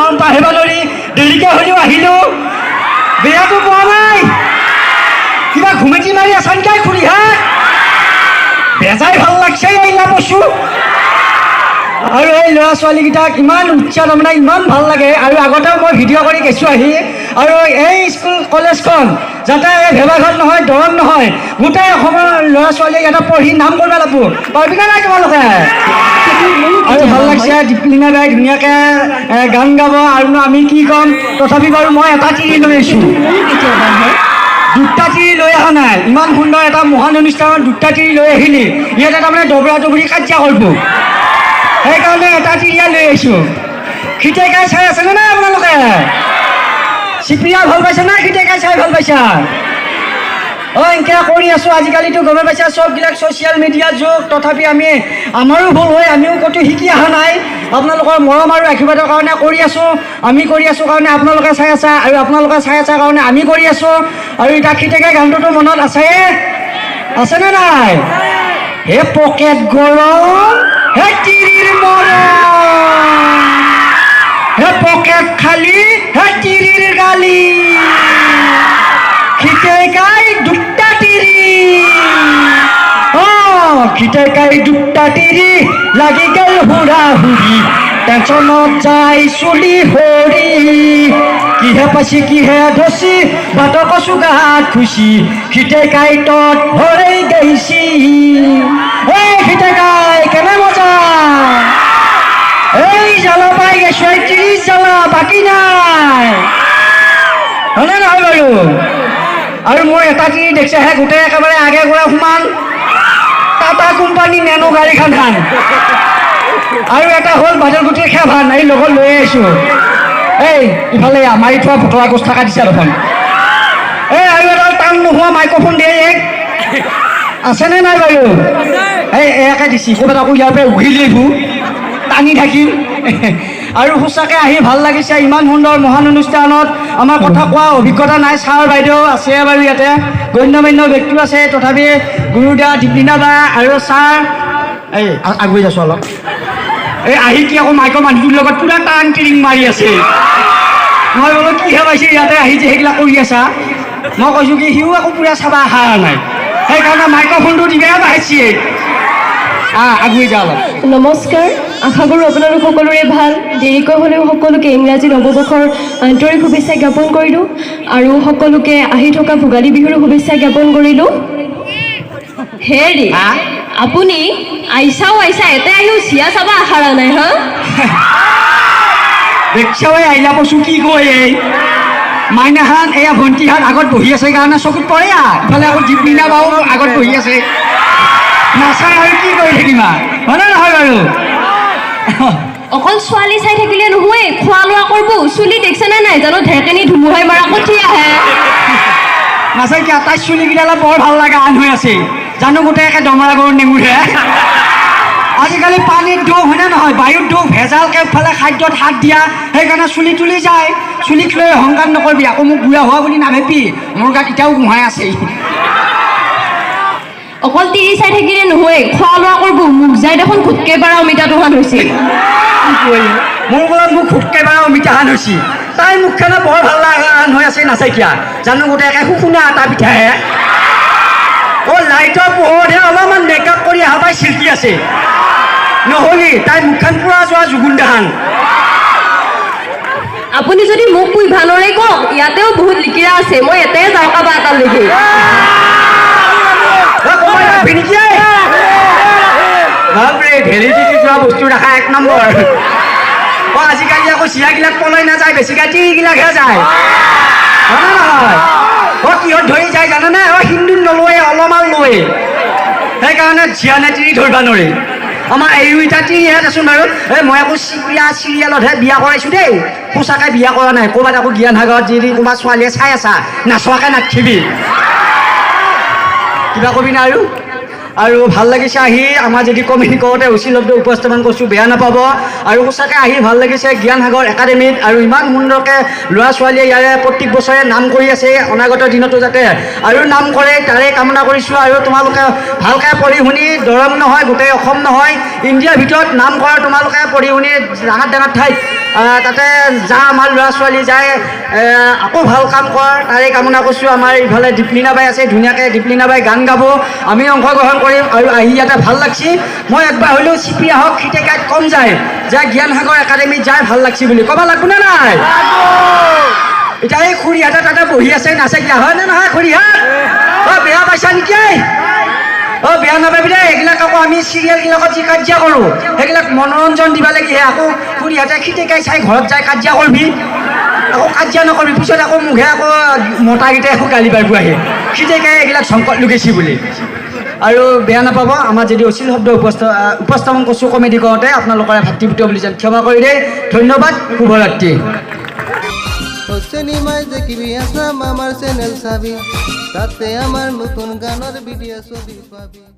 আহিব নোৱাৰি দেৰিকৈ হ'লেও আহিলোঁ বেয়াটো পোৱা নাই কিবা ঘুমেটি মাৰি আছা নেকি খুৰী হা বেজাই ভাল লাগছে এইলা বস্তু আৰু এই ল'ৰা ছোৱালীকেইটাক ইমান উৎসাহ তাৰমানে ইমান ভাল লাগে আৰু আগতেও মই ভিডিঅ' কৰি গৈছোঁ আহি আৰু এই স্কুল কলেজখন যাতে ভেবাঘাট নহয় দৰং নহয় গোটেই অসমৰ ল'ৰা ছোৱালীয়ে ইয়াতে পঢ়ি নাম কৰিব লাগিব পাৰিবি নাই তোমালোকে আৰু ভাল লাগিছে দীপলিনা বাই ধুনীয়াকৈ গান গাব আৰুনো আমি কি ক'ম তথাপি বাৰু মই এটা তিৰি লৈ আহিছোঁ দুটা তিৰি লৈ অহা নাই ইমান সুন্দৰ এটা মহান অনুষ্ঠানত দুটা তিৰি লৈ আহিলি ইয়াতে তাৰমানে দবৰা দবৰি কাজিয়া কৰিব সেইকাৰণে এটা তিৰিয়া লৈ আহিছোঁ খিটেকাই চাই আছেনে নাই আপোনালোকে চিপিয়া ভাল পাইছে না খিটেকাই চাই ভাল পাইছা এনেকৈ কৰি আছোঁ আজিকালিতো গমে পাইছা চববিলাক ছ'চিয়েল মিডিয়াৰ যুগ তথাপি আমাৰো ভুল হয় আমিও ক'তো শিকি অহা নাই আপোনালোকৰ মৰম আৰু আশীৰ্বাদৰ কাৰণে কৰি আছোঁ আমি কৰি আছোঁ কাৰণে আপোনালোকে চাই আছা আৰু আপোনালোকে চাই আছা কাৰণে আমি কৰি আছোঁ আৰু এতিয়া খিটেকাই গানটোতো মনত আছেনে নাই হে পকেট গৰম হে তিৰিৰ মৰম হে পকেট খালি হে তিৰিৰ গালি খিটেকাই দুটা তিৰি খিটেকাই দুটা তিৰি লাগি গেল হুৰা হুৰি টেনচনত যাই চুলি সৰি কিহে পাইছি কিহে ধচি বাট কচু গাত খুচি খিটেকাই তত ভৰাই গৈছি এই খিটেকাই কেনে মজা এই জ্বালা পাই গেছো 30 জ্বালা বাকী নাই হয়নে নহয় বাৰু আৰু মই এটা তিৰি দেখিছে হে গোটেই একেবাৰে আগে গৈ সমান টাটা কোম্পানী নেনো গাড়ীখন আৰু এটা হ'ল বাদলগুটিৰ খেভান এই লগত লৈ আহিছোঁ এই ইফালে মাৰি থোৱা ভতৰা গোছ থকা দিছে দেখোন এই আৰু এডাল টান নোহোৱা মাইক্ৰফোন দিয়ে এক আছেনে নাই বাৰু এই এয়াকে দিছি ক'ৰবাত আকৌ ইয়াৰ পৰা উঘিলি আহিব টানি থাকিম আৰু সঁচাকৈ আহি ভাল লাগিছে ইমান সুন্দৰ মহান অনুষ্ঠানত আমাৰ কথা কোৱা অভিজ্ঞতা নাই ছাৰ বাইদেউ আছে বাৰু ইয়াতে গণ্য মান্য ব্যক্তিও আছে তথাপি গুৰুদা দীপলিনা বা আৰু ছাৰ এই আগুৱাই যাছোঁ অলপ এই আহি কি আকৌ মাইকৰ মানুহটোৰ লগত পূৰা টান টিৰিং মাৰি আছে মই বোলো কিহে পাইছে ইয়াতে আহি যে সেইবিলাক কৰি আছা মই কৈছোঁ কি সিও আকৌ পূৰা চাবা অহা নাই সেইকাৰণে মাইক্ৰফোনটো দিবে পাইছে আগুৱাই যাওঁ অলপ নমস্কাৰ আশা কৰোঁ আপোনালোক সকলোৰে ভাল দেৰিকৈ হ'লেও সকলোকে ইংৰাজী নৱবৰ্ষৰ আন্তৰিক শুভেচ্ছা জ্ঞাপন কৰিলোঁ আৰু সকলোকে আহি থকা ভোগালী বিহুৰ শুভেচ্ছা জ্ঞাপন কৰিলোঁ হেৰি আপুনি আইছা এতে আহিও চিয়া চাবা আশা নাই হা দেখছাই আহিলা বস্তু কি কয় এই মাইনাহান এয়া ভণ্টিহান আগত বহি আছে কাৰণে চকুত পৰে ইফালে আকৌ দীপলিনা বাও আগত বহি আছে নাচাই আৰু কি কৰি থাকিম হয়নে নহয় বাৰু অকল ছোৱালী চাই থাকিলে নহয় খোৱা লোৱা কৰিব চুলি দেখিছেনে নাই জানো ঢেকেনি ধুমুহাই মাৰা কঠি আহে নাচাই কি তাইৰ চুলিকেইডালত বৰ ভাল লগা আন হৈ আছে জানো গোটেই একে দমৰা গৰু নেমুৰে আজিকালি পানীত ধোপ হয়নে নহয় বায়ুত ধোপ ভেজালকৈ ফালে খাদ্যত হাত দিয়া সেইকাৰণে চুলি তুলি যায় চুলিক লৈ অহংকাৰ নকৰিবি আকৌ মোক বুঢ়া হোৱা বুলি নাভাবি মোৰ গাত এতিয়াও গোহাই আছে অকল তিৰি চাই থাকিলে নহয় খোৱা লোৱা কৰিব মোক যাই দেখোন খুটকে পাৰা অমিতাটো হান হৈছে মোৰ বোলত মোক খুটকে পাৰা অমিতাহান হৈছে তাই মুখখনে বৰ ভাল লগা আন হৈ আছে নাচাইকিয়া জানো গোটেই একে শুকুনা এটা পিঠাহে লাইটৰ পোহৰতহে অলপমান মেকআপ কৰি অহা পাই চিল্কি আছে নহ'লি তাই মুখখন পুৰা যোৱা জুগুন্দাহান আপুনি যদি মোক কুইভা নৰে কওক ইয়াতেও বহুত লিকিৰা আছে মই এটাই যাওঁ কাবা এটা লৈকে বাপৰে ভেলিডিটি যোৱা বস্তু ৰাখা 1 নম্বৰ আজিকালি আকৌ চিৰাগিলাক পলাই নাযায় বেছিকৈ তিৰিগিলাকহে যায় হয় নহয় কিহত ধৰি যায় জানানে হিন্দুত নলয়ে অলপমান লয়ে সেইকাৰণে জীয়ানে তিৰি ধৰিব নোৱাৰি আমাৰ এই দুইটা তিৰিহে দেচোন বাৰু এই মই আকৌ চিৰিয়েলতহে বিয়া কৰাইছোঁ দেই সঁচাকৈ বিয়া কৰা নাই ক'ৰবাত আকৌ জ্ঞান সাগৰত যদি ক'ৰবাত ছোৱালীয়ে চাই আছা নাচোৱাকৈ নাথিবি কিবা কবি না আৰু ভাল লাগিছে আহি আমাৰ যদি কমেডি কৰোঁতে উচিত শব্দ উপস্থাপন কৰিছোঁ বেয়া নাপাব আৰু সঁচাকৈ আহি ভাল লাগিছে জ্ঞান সাগৰ একাডেমীত আৰু ইমান সুন্দৰকৈ ল'ৰা ছোৱালীয়ে ইয়াৰে প্ৰত্যেক বছৰে নাম কৰি আছে অনাগত দিনতো যাতে আৰু নাম কৰে তাৰে কামনা কৰিছোঁ আৰু তোমালোকে ভালকৈ পঢ়ি শুনি দৰং নহয় গোটেই অসম নহয় ইণ্ডিয়াৰ ভিতৰত নাম কৰা তোমালোকে পঢ়ি শুনি ডাঙৰ ডাঙৰ ঠাইত তাতে যা আমাৰ ল'ৰা ছোৱালী যায় আকৌ ভাল কাম কৰ তাৰে কামনা কৰিছোঁ আমাৰ ইফালে দীপলিনা বাই আছে ধুনীয়াকৈ দীপলিনা বাই গান গাব আমি অংশগ্ৰহণ কৰিম আৰু আহি ইয়াতে ভাল লাগছি মই একবাৰ হ'লেও চিপি আহক খিটেকাইত কম যায় যে জ্ঞান সাগৰ একাডেমীত যাই ভাল লাগছি বুলি ক'ব লাগব নে নাই এতিয়া এই খুৰীহঁতে তাতে বহি আছে নাচাকিয়া হয় নে নহয় খুৰীহঁত বেয়া পাইছা নেকি বেয়া নাপাবি দেই এইবিলাক আকৌ আমি চিৰিয়েলবিলাকত যি কাজিয়া কৰোঁ সেইবিলাক মনোৰঞ্জন দিব লাগিহে আকৌ খুৰীহঁতে খিটেকাই চাই ঘৰত যাই কাজিয়া কৰিবি আকৌ কাজিয়া নকৰিবি পিছত আকৌ মুখে আকৌ মতাকেইটাই আকৌ গালি পাৰিব আহে খিটেকাই এইবিলাক সংকট লুকাইছি বুলি আৰু বেয়া নাপাব আমাৰ যদি অশ্লীল শব্দ উপস্থাপন কৰিছোঁ কমেডি কৰোঁতে আপোনালোকৰ ভাতৃপুত্ৰ বুলি যেন ক্ষমা কৰি দেই ধন্যবাদ শুভৰাত্ৰি সিনেমায় দেখিবি আসাম আমাৰ চ্যানেল চাবি তাতে আমাৰ নতুন গানেৰ ভিডিও ছবি পাবি